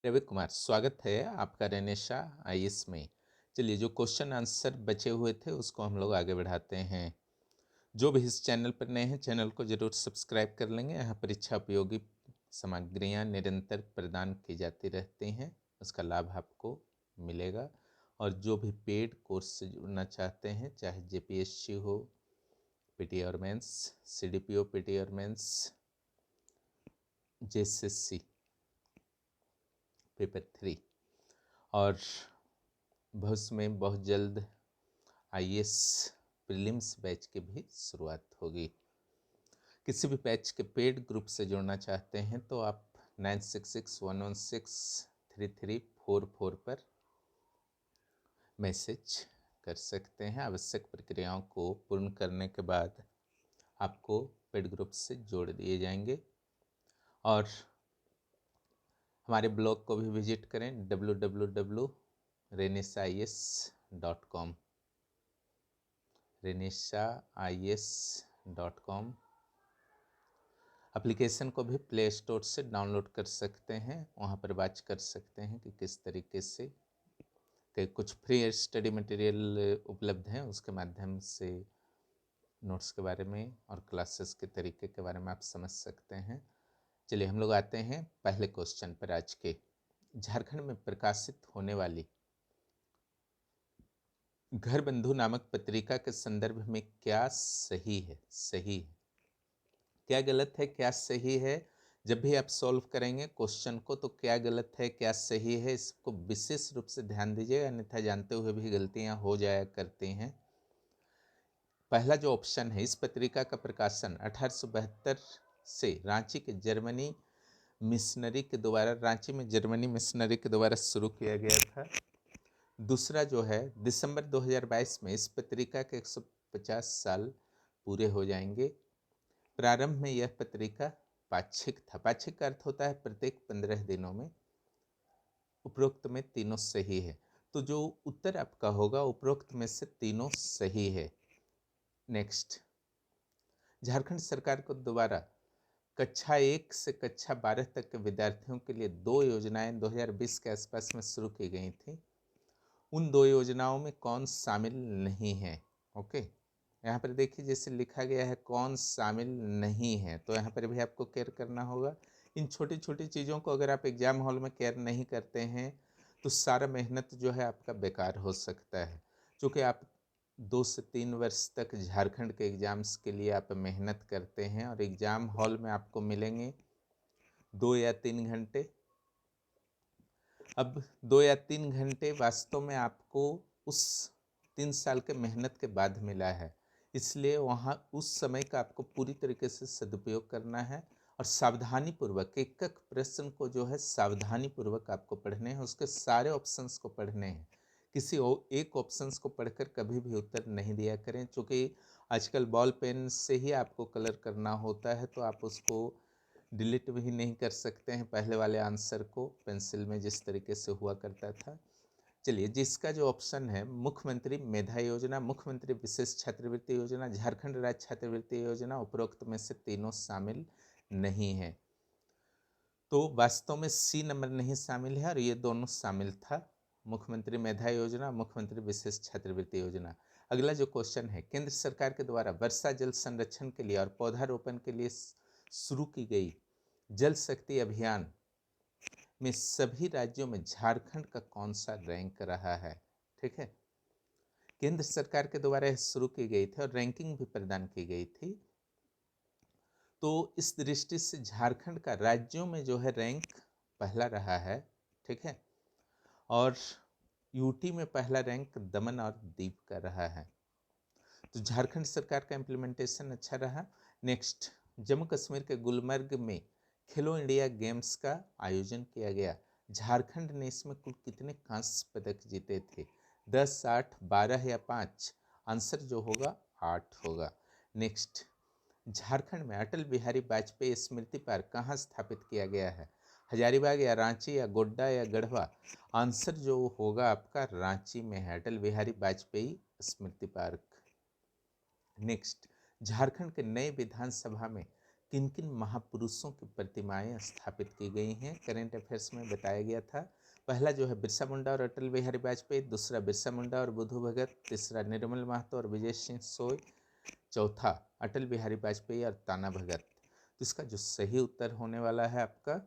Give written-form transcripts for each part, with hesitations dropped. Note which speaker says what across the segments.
Speaker 1: रवि कुमार, स्वागत है आपका रेनेशा आईएएस में। चलिए, जो क्वेश्चन आंसर बचे हुए थे उसको हम लोग आगे बढ़ाते हैं। जो भी इस चैनल पर नए हैं, चैनल को जरूर सब्सक्राइब कर लेंगे। यहाँ परीक्षा उपयोगी सामग्रियाँ निरंतर प्रदान की जाती रहती हैं, उसका लाभ आपको मिलेगा। और जो भी पेड कोर्स से जुड़ना चाहते हैं, चाहे जेपीएससी हो, पीटी और मेंस, सीडीपीओ पीटी और मेंस, जेएसएससी पेपर 3, और भविष्य में बहुत जल्द आईएएस प्रीलिम्स बैच की भी शुरुआत होगी। किसी भी बैच के पेड ग्रुप से जुड़ना चाहते हैं तो आप 9661163344 पर मैसेज कर सकते हैं। आवश्यक प्रक्रियाओं को पूर्ण करने के बाद आपको पेड ग्रुप से जोड़ दिए जाएंगे। और हमारे ब्लॉग को भी विजिट करें www.renisais.com renisais.com। एप्लीकेशन को भी प्ले स्टोर से डाउनलोड कर सकते हैं, वहाँ पर वाच कर सकते हैं कि किस तरीके से कि कुछ फ्री स्टडी मटेरियल उपलब्ध हैं, उसके माध्यम से नोट्स के बारे में और क्लासेस के तरीके के बारे में आप समझ सकते हैं। चलिए हम लोग आते हैं पहले क्वेश्चन पर आज के। झारखंड में प्रकाशित होने वाली घर बंधु नामक पत्रिका के संदर्भ में क्या सही है? सही है, क्या गलत है, क्या सही है? जब भी आप सॉल्व करेंगे क्वेश्चन को तो क्या गलत है क्या सही है, इसको विशेष रूप से ध्यान दीजिए, अन्यथा जानते हुए भी गलतियां हो जाया करती हैं। पहला जो ऑप्शन है, इस पत्रिका का प्रकाशन 1872 से रांची में जर्मनी मिशनरी के द्वारा शुरू किया गया था। दूसरा जो है, दिसंबर 2022 में इस पत्रिका के 150 साल पूरे हो जाएंगे। प्रारंभ में यह पत्रिका पाक्षिक था। पाक्षिक का अर्थ होता है प्रत्येक 15 दिनों में। उपरोक्त में तीनों सही है, तो जो उत्तर आपका होगा उपरोक्त में से तीनों सही है। नेक्स्ट, झारखंड सरकार को द्वारा कक्षा 1 से कक्षा 12 तक के विद्यार्थियों के लिए 2 योजनाएं 2020 के आसपास में शुरू की गई थी। उन 2 योजनाओं में कौन शामिल नहीं है? ओके, यहाँ पर देखिए जैसे लिखा गया है कौन शामिल नहीं है, तो यहाँ पर भी आपको केयर करना होगा। इन छोटी छोटी चीज़ों को अगर आप एग्जाम हॉल में केयर नहीं करते हैं तो सारा मेहनत जो है आपका बेकार हो सकता है। क्योंकि आप 2 से 3 वर्ष तक झारखंड के एग्ज़ाम्स के लिए आप मेहनत करते हैं और एग्ज़ाम हॉल में आपको मिलेंगे 2 या 3 घंटे। अब 2 या 3 घंटे वास्तव में आपको उस 3 साल के मेहनत के बाद मिला है, इसलिए वहाँ उस समय का आपको पूरी तरीके से सदुपयोग करना है और सावधानी पूर्वक एक एक प्रश्न को जो है सावधानी पूर्वक आपको पढ़ने हैं, उसके सारे ऑप्शंस को पढ़ने हैं। किसी एक ऑप्शंस को पढ़कर कभी भी उत्तर नहीं दिया करें, क्योंकि आजकल बॉल पेन से ही आपको कलर करना होता है, तो आप उसको डिलीट भी नहीं कर सकते हैं पहले वाले आंसर को पेंसिल में जिस तरीके से हुआ करता था। चलिए, जिसका जो ऑप्शन है मुख्यमंत्री मेधा योजना, मुख्यमंत्री विशेष छात्रवृत्ति योजना, झारखंड राज्य छात्रवृत्ति योजना, उपरोक्त में से तीनों शामिल नहीं है। तो वास्तव में सी नंबर नहीं शामिल है और ये दोनों शामिल था, मुख्यमंत्री मेधा योजना, मुख्यमंत्री विशेष छात्रवृत्ति योजना। अगला जो क्वेश्चन है, केंद्र सरकार के द्वारा वर्षा जल संरक्षण के लिए और पौधारोपण के लिए शुरू की गई जल शक्ति अभियान में सभी राज्यों में झारखंड का कौन सा रैंक रहा है? ठीक है, केंद्र सरकार के द्वारा यह शुरू की गई थी और रैंकिंग भी प्रदान की गई थी। तो इस दृष्टि से झारखंड का राज्यों में जो है रैंक पहला रहा है। ठीक है, और यूटी में पहला रैंक दमन और दीव का रहा है। तो झारखंड सरकार का इम्प्लीमेंटेशन अच्छा रहा। नेक्स्ट, जम्मू कश्मीर के गुलमर्ग में खेलो इंडिया गेम्स का आयोजन किया गया। झारखंड ने इसमें कुल कितने कांस्य पदक जीते थे? 10, 8, 12 या 5? आंसर जो होगा 8 होगा। नेक्स्ट, झारखंड में अटल बिहारी वाजपेयी स्मृति पार्क कहाँ स्थापित किया गया है? हजारीबाग या रांची या गोड्डा या गढ़वा? आंसर जो होगा आपका रांची में है, अटल बिहारी वाजपेयी स्मृति पार्क। नेक्स्ट, झारखंड के नए विधानसभा में किन किन महापुरुषों की प्रतिमाएं स्थापित की गई हैं, करेंट अफेयर्स में बताया गया था। पहला जो है बिरसा मुंडा और अटल बिहारी वाजपेयी, दूसरा बिरसा मुंडा और बुद्धू भगत, तीसरा निर्मल महतो और विजय सिंह सोय, चौथा अटल बिहारी वाजपेयी और ताना भगत। तो इसका जो सही उत्तर होने वाला है आपका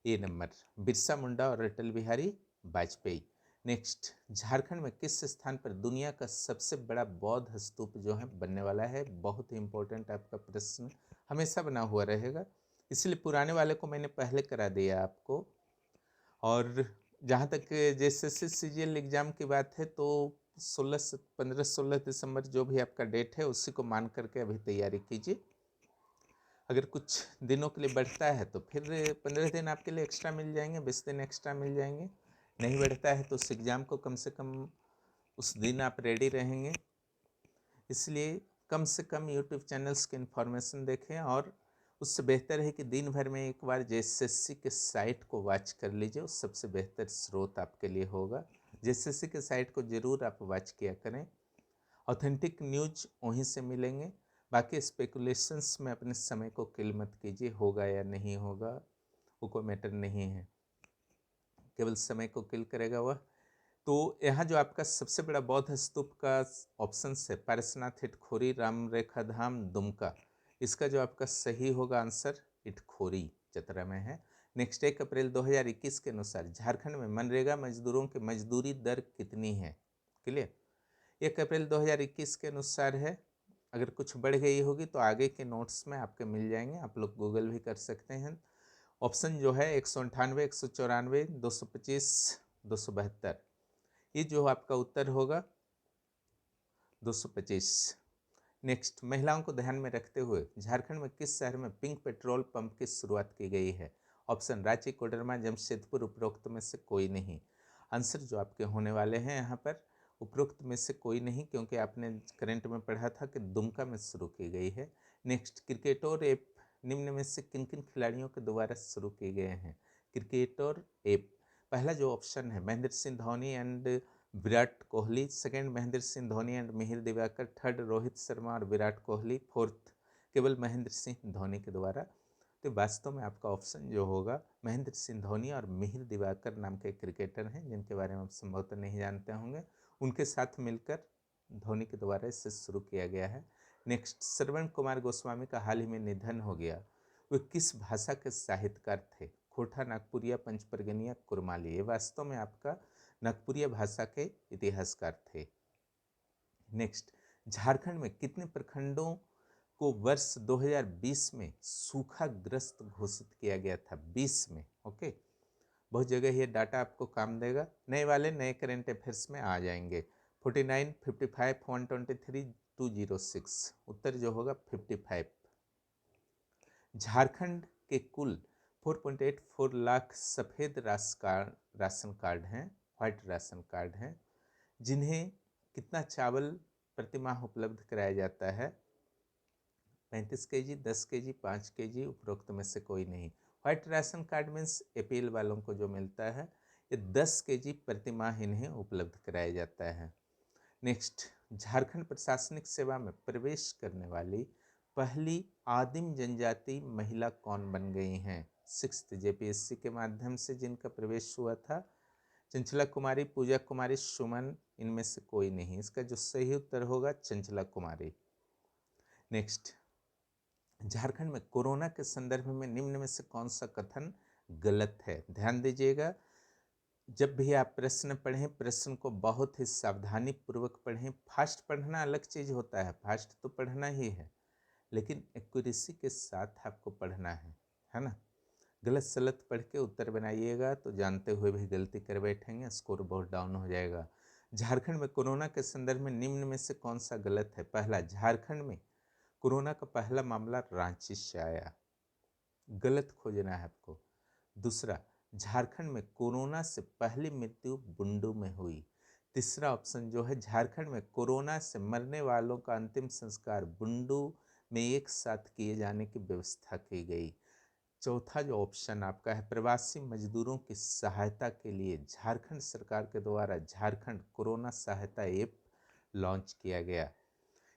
Speaker 1: ए नंबर, बिरसा मुंडा और अटल बिहारी वाजपेयी। नेक्स्ट, झारखंड में किस स्थान पर दुनिया का सबसे बड़ा बौद्ध स्तूप जो है बनने वाला है? बहुत ही इंपॉर्टेंट आपका प्रश्न हमेशा बना हुआ रहेगा, इसलिए पुराने वाले को मैंने पहले करा दिया आपको। और जहाँ तक JSS CGL एग्ज़ाम की बात है तो 15-16 दिसंबर जो भी आपका डेट है उसी को मान करके अभी तैयारी कीजिए। अगर कुछ दिनों के लिए बढ़ता है तो फिर 15 दिन आपके लिए एक्स्ट्रा मिल जाएंगे, 20 दिन एक्स्ट्रा मिल जाएंगे। नहीं बढ़ता है तो उस एग्ज़ाम को कम से कम उस दिन आप रेडी रहेंगे। इसलिए कम से कम यूट्यूब चैनल्स की इन्फॉर्मेशन देखें, और उससे बेहतर है कि दिन भर में एक बार JSS के साइट को वॉच कर लीजिए, उस सबसे बेहतर स्रोत आपके लिए होगा। JSS के साइट को ज़रूर आप वॉच किया करें, ऑथेंटिक न्यूज वहीं से मिलेंगे। बाकी स्पेकुलेशंस में अपने समय को किल मत कीजिए, होगा या नहीं होगा वो कोई मैटर नहीं है, केवल समय को किल करेगा वह। तो यहाँ जो आपका सबसे बड़ा बौद्ध स्तूप का ऑप्शन है पारसनाथ इटखोरी राम रेखा धाम दुमका, इसका जो आपका सही होगा आंसर इटखोरी चतरा में है। नेक्स्ट, 1 अप्रैल 2021 के अनुसार झारखंड में मनरेगा मजदूरों की मजदूरी दर कितनी है? क्लियर, 1 अप्रैल 2021 के अनुसार है। अगर कुछ बढ़ गई होगी तो आगे के नोट्स में आपके मिल जाएंगे, आप लोग गूगल भी कर सकते हैं। ऑप्शन जो है 198, 194, 225, 272, ये जो आपका उत्तर होगा 225। नेक्स्ट, महिलाओं को ध्यान में रखते हुए झारखंड में किस शहर में पिंक पेट्रोल पंप की शुरुआत की गई है? ऑप्शन रांची, कोडरमा, जमशेदपुर, उपरोक्त में से कोई नहीं। आंसर जो आपके होने वाले हैं यहाँ पर उपरोक्त में से कोई नहीं, क्योंकि आपने करंट में पढ़ा था कि दुमका में शुरू की गई है। नेक्स्ट, क्रिकेटर ऐप निम्न में से किन किन खिलाड़ियों के द्वारा शुरू किए गए हैं? क्रिकेटर ऐप, पहला जो ऑप्शन है Mahendra Singh Dhoni and Virat Kohli, second Mahendra Singh Dhoni and Mihir Diwakar, third Rohit Sharma और विराट कोहली, फोर्थ केवल महेंद्र सिंह धोनी के द्वारा। तो वास्तव में आपका ऑप्शन जो होगा महेंद्र सिंह धोनी और मिहिर दिवाकर नाम के क्रिकेटर हैं, जिनके बारे में आप संभवतः नहीं जानते होंगे, उनके साथ मिलकर धोनी के द्वारा इसे शुरू किया गया है। नेक्स्ट, श्रवण कुमार गोस्वामी का हाल ही में निधन हो गया, वे किस भाषा के साहित्यकार थे? खोटा, नागपुरिया, पंचपरगनिया, कुरमाली। ये वास्तव में आपका नागपुरिया भाषा के इतिहासकार थे। नेक्स्ट, झारखंड में कितने प्रखंडों को वर्ष 2020 में सूखाग्रस्त घोषित किया गया था? 20 में, ओके। बहुत जगह ये डाटा आपको काम देगा, नए वाले नए करेंट अफेयर्स में आ जाएंगे। 49, 55, 123, 206, उत्तर जो होगा 55। झारखंड के कुल 4.84 लाख सफ़ेद राशन कार्ड हैं, व्हाइट राशन कार्ड हैं, जिन्हें कितना चावल प्रतिमाह उपलब्ध कराया जाता है? 35 केजी, 10 केजी, 5 केजी, उपरोक्त में से कोई नहीं। White ration card means APL वालों को जो मिलता है, ये 10 केजी प्रतिमाह इन्हें उपलब्ध कराया जाता है। नेक्स्ट, झारखंड प्रशासनिक सेवा में प्रवेश करने वाली पहली आदिम जनजाति महिला कौन बन गई हैं? 6th JPSC के माध्यम से जिनका प्रवेश हुआ था, चंचला कुमारी, पूजा कुमारी, सुमन, इनमें से कोई नहीं। इसका जो सही उत्तर होगा चंचला कुमारी। नेक्स्ट, झारखंड में कोरोना के संदर्भ में निम्न में से कौन सा कथन गलत है? ध्यान दीजिएगा, जब भी आप प्रश्न पढ़ें प्रश्न को बहुत ही सावधानी पूर्वक पढ़ें। फास्ट पढ़ना अलग चीज़ होता है, फास्ट तो पढ़ना ही है, लेकिन एक्यूरेसी के साथ आपको पढ़ना है ना। गलत सलत पढ़ के उत्तर बनाइएगा तो जानते हुए भी गलती कर बैठेंगे, स्कोर बहुत डाउन हो जाएगा। झारखंड में कोरोना के संदर्भ में निम्न में से कौन सा गलत है? पहला, झारखंड में कोरोना का पहला मामला रांची से आया, गलत खोजना है आपको। दूसरा, झारखंड में कोरोना से पहली मृत्यु बुंडू में हुई। तीसरा ऑप्शन जो है, झारखंड में कोरोना से मरने वालों का अंतिम संस्कार बुंडू में एक साथ किए जाने की व्यवस्था की गई। चौथा जो ऑप्शन आपका है, प्रवासी मजदूरों की सहायता के लिए झारखंड सरकार के द्वारा झारखंड कोरोना सहायता ऐप लॉन्च किया गया।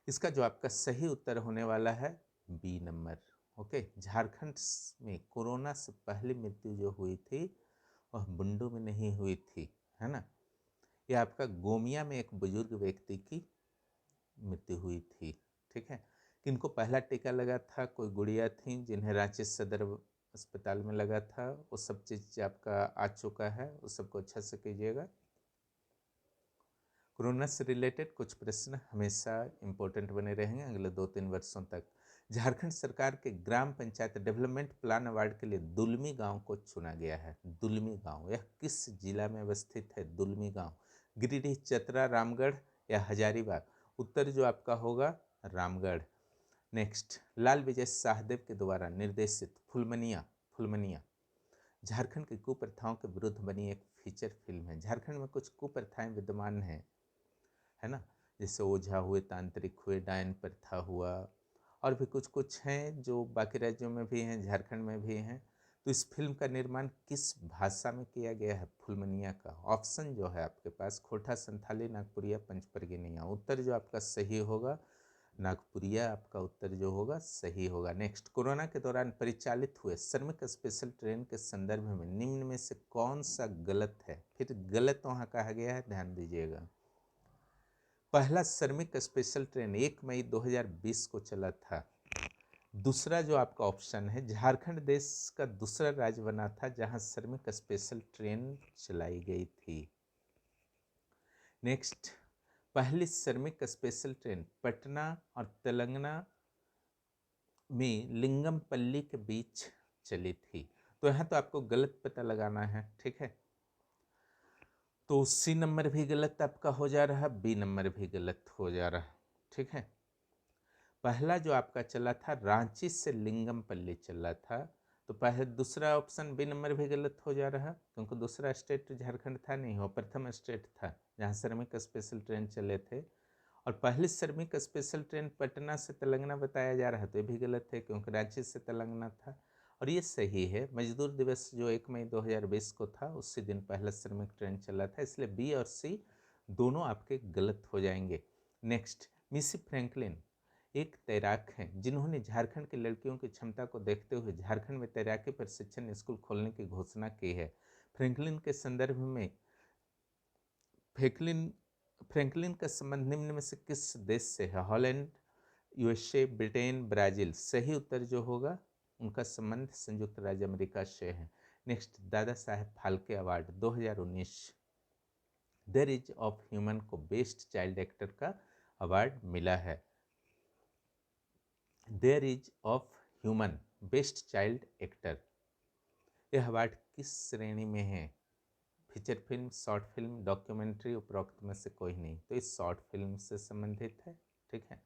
Speaker 1: इसका जो आपका सही उत्तर होने वाला है B नंबर, ओके, झारखंड में कोरोना से पहले मृत्यु जो हुई थी वह बुंडू में नहीं हुई थी, है ना। ये आपका गोमिया में एक बुजुर्ग व्यक्ति की मृत्यु हुई थी, ठीक है। किनको पहला टीका लगा था, कोई गुड़िया थी जिन्हें रांची सदर अस्पताल में लगा था, वो सब चीज़ आपका आ चुका है, उस सबको अच्छा से कीजिएगा। कोरोना से रिलेटेड कुछ प्रश्न हमेशा इम्पोर्टेंट बने रहेंगे अगले 2-3 वर्षों तक। झारखंड सरकार के ग्राम पंचायत डेवलपमेंट प्लान अवार्ड के लिए दुलमी गांव को चुना गया है। दुलमी गांव यह किस जिला में अवस्थित है? दुलमी गांव गिरिडीह, चतरा, रामगढ़ या हजारीबाग? उत्तर जो आपका होगा रामगढ़। नेक्स्ट, लाल विजय साहदेव के द्वारा निर्देशित फुलमनिया फुलमनिया झारखंड की कुप्रथाओं के विरुद्ध बनी एक फीचर फिल्म है। झारखंड में कुछ कुप्रथाएं विद्यमान हैं, है ना, जैसे ओझा हुए, तांत्रिक हुए, डायन प्रथा हुआ, और भी कुछ कुछ हैं जो बाकी राज्यों में भी हैं, झारखंड में भी हैं। तो इस फिल्म का निर्माण किस भाषा में किया गया है? फुलमनिया का। ऑप्शन जो है आपके पास खोटा, संथाली, नागपुरिया, पंचपरगिनिया। उत्तर जो आपका सही होगा नागपुरिया, आपका उत्तर जो होगा सही होगा। नेक्स्ट, कोरोना के दौरान परिचालित हुए श्रमिक स्पेशल ट्रेन के संदर्भ में निम्न में से कौन सा गलत है? फिर गलत वहाँ कहा गया है, ध्यान दीजिएगा। पहला श्रमिक स्पेशल ट्रेन 1 मई 2020 को चला था। दूसरा जो आपका ऑप्शन है, झारखंड देश का दूसरा राज्य बना था जहां श्रमिक स्पेशल ट्रेन चलाई गई थी। नेक्स्ट, पहली श्रमिक स्पेशल ट्रेन पटना और तेलंगाना में लिंगमपल्ली के बीच चली थी। तो यहाँ तो आपको गलत पता लगाना है, ठीक है। तो सी नंबर भी गलत आपका हो जा रहा, बी नंबर भी गलत हो जा रहा, ठीक है। पहला जो आपका चला था रांची से लिंगमपल्ली चला था, तो पहले दूसरा ऑप्शन बी नंबर भी गलत हो जा रहा, क्योंकि दूसरा स्टेट झारखंड था नहीं, वो प्रथम स्टेट था जहाँ श्रमिक स्पेशल ट्रेन चले थे। और पहली श्रमिक स्पेशल ट्रेन पटना से तेलंगाना बताया जा रहा है, तो ये भी गलत है क्योंकि रांची से तेलंगाना था। और ये सही है, मजदूर दिवस जो 1 मई 2020 को था उसी दिन पहला श्रमिक ट्रेन चला था, इसलिए बी और सी दोनों आपके गलत हो जाएंगे। नेक्स्ट, मिसी फ्रैंकलिन एक तैराक हैं जिन्होंने झारखंड की लड़कियों की क्षमता को देखते हुए झारखंड में तैराकी प्रशिक्षण स्कूल खोलने की घोषणा की है। फ्रैंकलिन के संदर्भ में फ्रैंकलिन का संबंध निम्न में से किस देश से है? Holland, USA, Britain, Brazil? सही उत्तर जो होगा उनका संबंध संयुक्त राज्य अमेरिका से है। Next, Dada Saheb Phalke award 2019 there is of human को बेस्ट चाइल्ड एक्टर का अवार्ड मिला है। There is of human best child actor, यह अवार्ड किस श्रेणी में है? Feature film, short film, documentary, उपरोक्त में से कोई नहीं, तो इस शॉर्ट फिल्म से संबंधित है, ठीक है।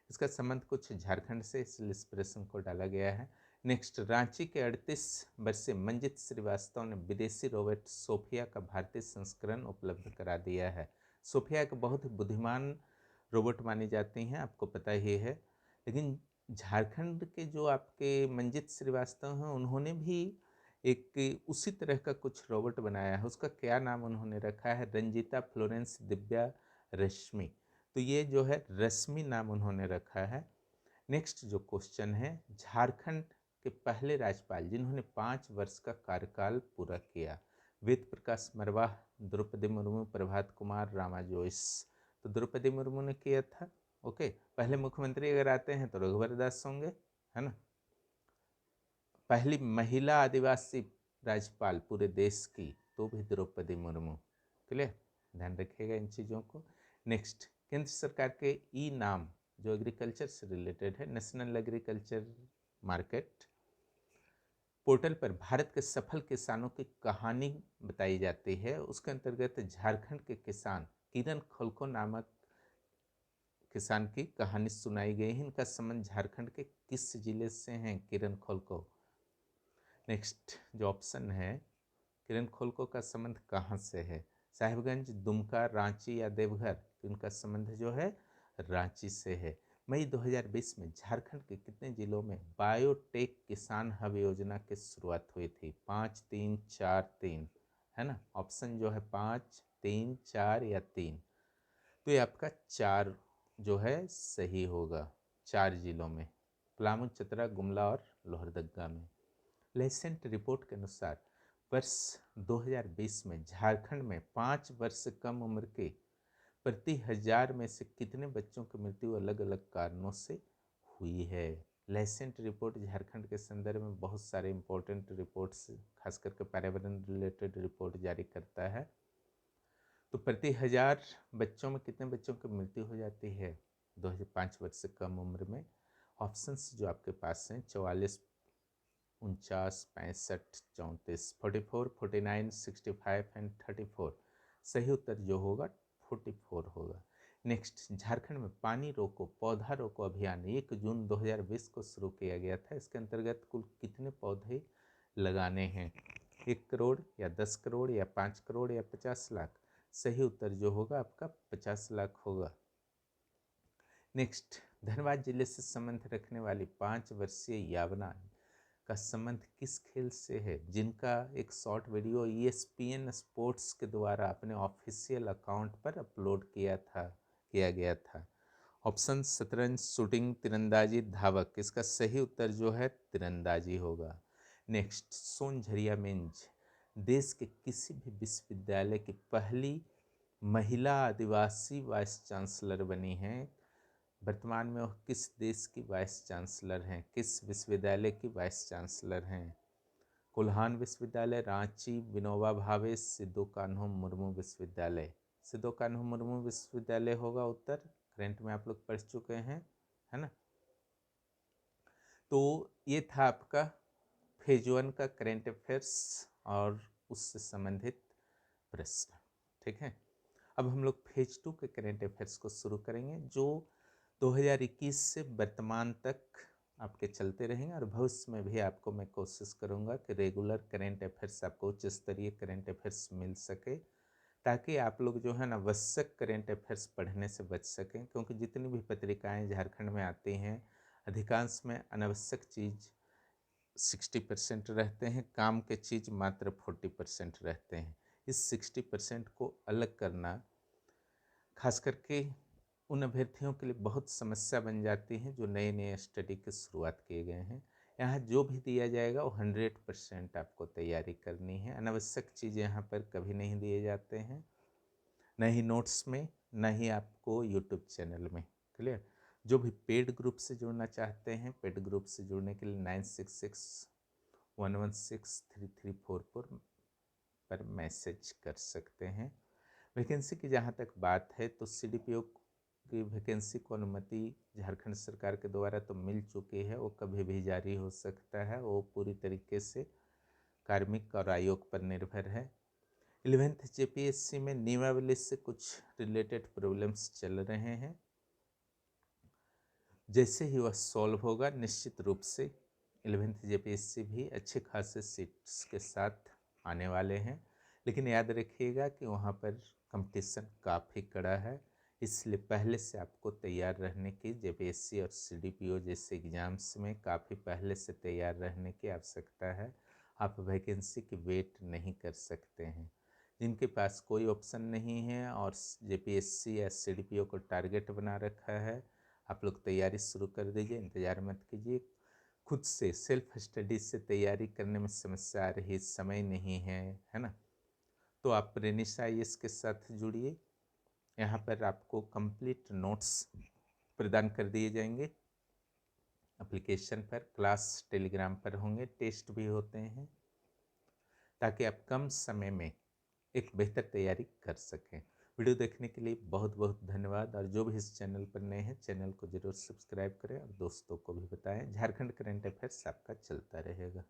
Speaker 1: इसका संबंध कुछ झारखंड से, इसलिए इस प्रश्न को डाला गया है। नेक्स्ट, रांची के 38 वर्षीय मंजित श्रीवास्तव ने विदेशी रोबोट सोफिया का भारतीय संस्करण उपलब्ध करा दिया है। सोफिया एक बहुत ही बुद्धिमान रोबोट मानी जाती हैं, आपको पता ही है। लेकिन झारखंड के जो आपके मंजित श्रीवास्तव हैं उन्होंने भी एक उसी तरह का कुछ रोबोट बनाया है, उसका क्या नाम उन्होंने रखा है? रंजीता फ्लोरेंस दिव्या रश्मि, तो ये जो है रश्मि नाम उन्होंने रखा है। नेक्स्ट जो क्वेश्चन है, झारखंड के पहले राज्यपाल जिन्होंने 5 वर्ष का कार्यकाल पूरा किया? वेद प्रकाश मरवाह, द्रौपदी मुर्मू, प्रभात कुमार, रामा जोइस? तो द्रौपदी मुर्मू ने किया था, ओके। पहले मुख्यमंत्री अगर आते हैं तो रघुवर दास होंगे, है ना। पहली महिला आदिवासी राज्यपाल पूरे देश की, तो भी द्रौपदी मुर्मू। क्लियर, ध्यान रखिएगा इन चीज़ों को। नेक्स्ट, केंद्र सरकार के ई नाम जो एग्रीकल्चर से रिलेटेड है, नेशनल एग्रीकल्चर मार्केट पोर्टल पर भारत के सफल किसानों की कहानी बताई जाती है, उसके अंतर्गत झारखंड के किसान किरण खोलको नामक किसान की कहानी सुनाई गई है। इनका संबंध झारखंड के किस जिले से हैं? किरण खोलको। नेक्स्ट जो ऑप्शन है, किरण खोलको का संबंध कहाँ से है? साहिबगंज, दुमका, रांची या देवघर? तो इनका संबंध जो है रांची से है। मई 2020 में झारखंड के कितने जिलों में बायोटेक किसान हब योजना की शुरुआत हुई थी? 5, 3, 4, 3, है ना। ऑप्शन जो है 5, 3, 4 या 3, तो ये आपका 4 जो है सही होगा, 4 जिलों में। पलामू, चतरा, गुमला और लोहरदगा में। लेसेंट रिपोर्ट के अनुसार वर्ष 2020 में झारखंड में 5 वर्ष से कम उम्र के प्रति 1000 में से कितने बच्चों की मृत्यु अलग अलग कारणों से हुई है। लेसेंट रिपोर्ट झारखंड के संदर्भ में बहुत सारे इंपॉर्टेंट रिपोर्ट्स, खास करके पर्यावरण रिलेटेड रिपोर्ट जारी करता है। तो प्रति 1000 बच्चों में कितने बच्चों की मृत्यु हो जाती है 2005 वर्ष से कम उम्र में। ऑप्शंस जो आपके पास हैं 44, 49, 65, 34, 44, 49, 65 एंड 34। सही उत्तर जो होगा 44 होगा। नेक्स्ट, झारखंड में पानी रोको पौधा रोको अभियान 1 जून 2020 को शुरू किया गया था। इसके अंतर्गत कुल कितने पौधे लगाने हैं? 1 करोड़ या 10 करोड़ या 5 करोड़ या 50 लाख? सही उत्तर जो होगा आपका 50 लाख होगा। नेक्स्ट, धनबाद जिले से संबंध रखने वाली 5 वर्षीय यावना का संबंध किस खेल से है, जिनका एक शॉर्ट वीडियो ESPN स्पोर्ट्स के द्वारा अपने ऑफिशियल अकाउंट पर अपलोड किया गया था? ऑप्शन शतरंज, शूटिंग, तीरंदाजी, धावक। इसका सही उत्तर जो है तीरंदाजी होगा। नेक्स्ट, सोनझरिया मिंज देश के किसी भी विश्वविद्यालय की पहली महिला आदिवासी वाइस चांसलर बनी हैं। वर्तमान में वह किस देश की वाइस चांसलर हैं, किस विश्वविद्यालय की वाइस चांसलर हैं? कोल्हान विश्वविद्यालय, रांची, विनोबा भावे, सिद्धू कान्हू मुर्मू विश्वविद्यालय। सिद्धू कान्हू मुर्मू विश्वविद्यालय होगा उत्तर। करंट में आप लोग पढ़ चुके हैं, है ना। तो ये था आपका फेज 1 का करंट अफेयर्स और उससे संबंधित प्रश्न। ठीक है, अब हम लोग फेज 2 के करंट अफेयर्स को शुरू करेंगे, जो 2021 से वर्तमान तक आपके चलते रहेंगे और भविष्य में भी आपको मैं कोशिश करूंगा कि रेगुलर करंट अफेयर्स आपको उच्च स्तरीय करंट अफेयर्स मिल सके, ताकि आप लोग जो है ना आवश्यक करंट अफेयर्स पढ़ने से बच सकें। क्योंकि जितनी भी पत्रिकाएं झारखंड में आती हैं, अधिकांश में अनावश्यक चीज़ 60% रहते हैं, काम के चीज़ मात्र 40% रहते हैं। इस 60% को अलग करना खास करके उन अभ्यर्थियों के लिए बहुत समस्या बन जाती है जो नए नए स्टडी की शुरुआत किए गए हैं। यहाँ जो भी दिया जाएगा वो 100% आपको तैयारी करनी है। अनावश्यक चीज़ यहाँ पर कभी नहीं दिए जाते हैं, न ही नोट्स में, न ही आपको यूट्यूब चैनल में। क्लियर? जो भी पेड ग्रुप से जुड़ना चाहते हैं, पेड ग्रुप से जुड़ने के लिए 9661163344 पर मैसेज कर सकते हैं। वैकेंसी की जहाँ तक बात है तो CDPO की वैकेंसी को अनुमति झारखंड सरकार के द्वारा तो मिल चुकी है, वो कभी भी जारी हो सकता है, वो पूरी तरीके से कार्मिक और आयोग पर निर्भर है। 11th JPSC में नियमावली से कुछ रिलेटेड प्रॉब्लम्स चल रहे हैं, जैसे ही वह सॉल्व होगा निश्चित रूप से 11th JPSC भी अच्छे खासे सीट्स के साथ आने वाले हैं। लेकिन याद रखिएगा कि वहाँ पर कंपटीशन काफ़ी कड़ा है, इसलिए पहले से आपको तैयार रहने की, JPSC और CDPO जैसे एग्ज़ाम्स में काफ़ी पहले से तैयार रहने की आवश्यकता है। आप वैकेंसी की वेट नहीं कर सकते हैं। जिनके पास कोई ऑप्शन नहीं है और JPSC या CDPO को टारगेट बना रखा है, आप लोग तैयारी शुरू कर दीजिए, इंतज़ार मत कीजिए। खुद से सेल्फ स्टडी से तैयारी करने में समस्या आ रही, समय नहीं है ना, तो आप रेनिशा IAS के साथ जुड़िए। यहाँ पर आपको कंप्लीट नोट्स प्रदान कर दिए जाएंगे एप्लीकेशन पर, क्लास टेलीग्राम पर होंगे, टेस्ट भी होते हैं, ताकि आप कम समय में एक बेहतर तैयारी कर सकें। वीडियो देखने के लिए बहुत बहुत धन्यवाद। और जो भी इस चैनल पर नए हैं, चैनल को ज़रूर सब्सक्राइब करें और दोस्तों को भी बताएं। झारखंड करंट अफेयर्स आपका चलता रहेगा।